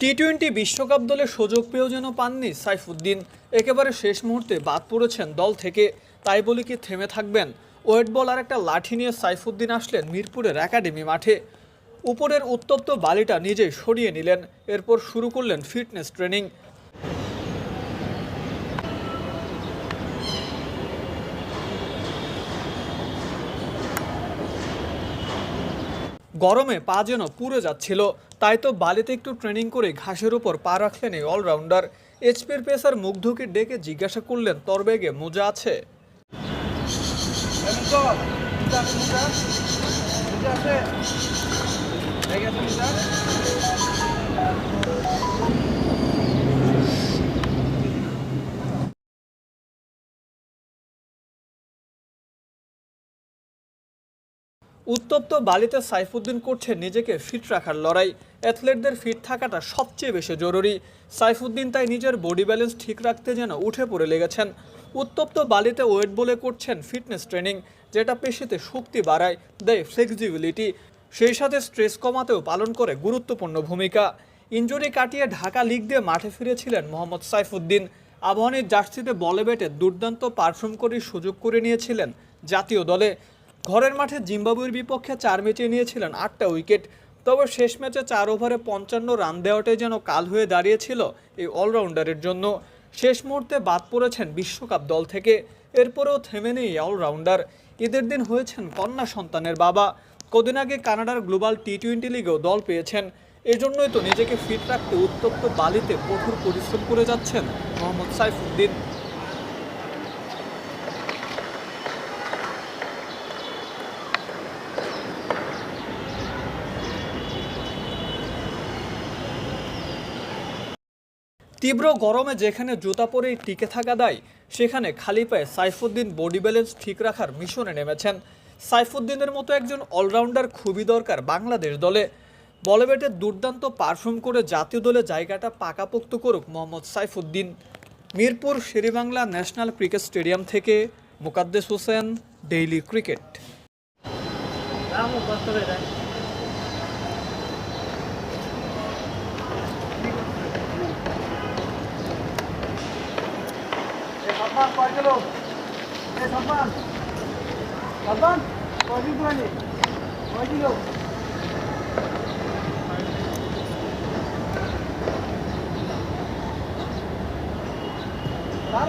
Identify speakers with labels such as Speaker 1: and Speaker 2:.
Speaker 1: টি-20 বিশ্বকাপ দলে সুযোগ পেয়েও যেন পাননি সাইফুদ্দিন। একেবারে শেষ মুহূর্তে বাদ পড়েছেন দল থেকে। তাই বলে কি থেমে থাকবেন? ওয়েট বল আর একটা লাঠি নিয়ে সাইফুদ্দিন আসলেন মিরপুরের একাডেমি মাঠে। উপরের উত্তপ্ত বালিটা নিজেই সরিয়ে নিলেন, এরপর শুরু করলেন ফিটনেস ট্রেনিং। গরমে পা যেন পুড়ে যাচ্ছিল, তাই তো বালিতে একটু ট্রেনিং করে ঘাসের উপর পা রাখলেন এই অলরাউন্ডার। এইচপির পেসার মুগ্ধকে ডেকে জিজ্ঞাসা করলেন, তোর ব্যাগে মোজা আছে? উত্তপ্ত বালিতে সাইফুদ্দিন করছে নিজেকে ফিট রাখার লড়াই। অ্যাথলেটদের ফিট থাকাটা সবচেয়ে বেশি জরুরি। সাইফুদ্দিন তাই নিজের বডি ব্যালেন্স ঠিক রাখতে যেন উঠে পড়ে লেগেছেন। উত্তপ্ত বালিতে ওয়েট বলে করছেন ফিটনেস ট্রেনিং, যেটা পেশিতে শক্তি বাড়ায়, দেয় ফ্লেক্সিবিলিটি, সেই সাথে স্ট্রেস কমাতেও পালন করে গুরুত্বপূর্ণ ভূমিকা। ইনজুরি কাটিয়ে ঢাকা লিগ দিয়ে মাঠে ফিরেছিলেন মোহাম্মদ সাইফুদ্দিন। আবাহনীর জার্সিতে বলে ব্যাটে দুর্দান্ত পারফর্ম করে সুযোগ করে নিয়েছিলেন জাতীয় দলে। ঘরের মাঠে জিম্বাবুয়ের বিপক্ষে 4 ম্যাচে নিয়েছিলেন 8টা উইকেট। তবে শেষ ম্যাচে 4 ওভারে 55 রান দেওয়াটাই যেন কাল হয়ে দাঁড়িয়েছিল এই অলরাউন্ডারের জন্য। শেষ মুহূর্তে বাদ পড়েছেন বিশ্বকাপ দল থেকে। এরপরেও থেমে নেই অলরাউন্ডার। ঈদের দিন হয়েছেন কন্যা সন্তানের বাবা। কদিন আগে কানাডার গ্লোবাল টি-20 লিগেও দল পেয়েছেন। এজন্যই তো নিজেকে ফিট রাখতে উত্তপ্ত বালিতে কঠোর পরিশ্রম করে যাচ্ছেন মোহাম্মদ সাইফুদ্দিন। তীব্র গরমে যেখানে জুতা পরেই টিকে থাকা দায়, সেখানে খালি পায়ে সাইফুদ্দিন বডি ব্যালেন্স ঠিক রাখার মিশনে নেমেছেন। সাইফুদ্দিনের মতো একজন অলরাউন্ডার খুবই দরকার বাংলাদেশ দলে। বলে ব্যাটে দুর্দান্ত পারফর্ম করে জাতীয় দলে জায়গাটা পাকাপোক্ত করুক Mohammad Saifuddin. Mirpur Sher-e-Bangla national cricket stadium থেকে মোকাদ্দেস হোসেন, ডেইলি ক্রিকেট।
Speaker 2: কয় কিলো? সম্মান সম্মান কয় কিলো? কয় কিলো? স্যার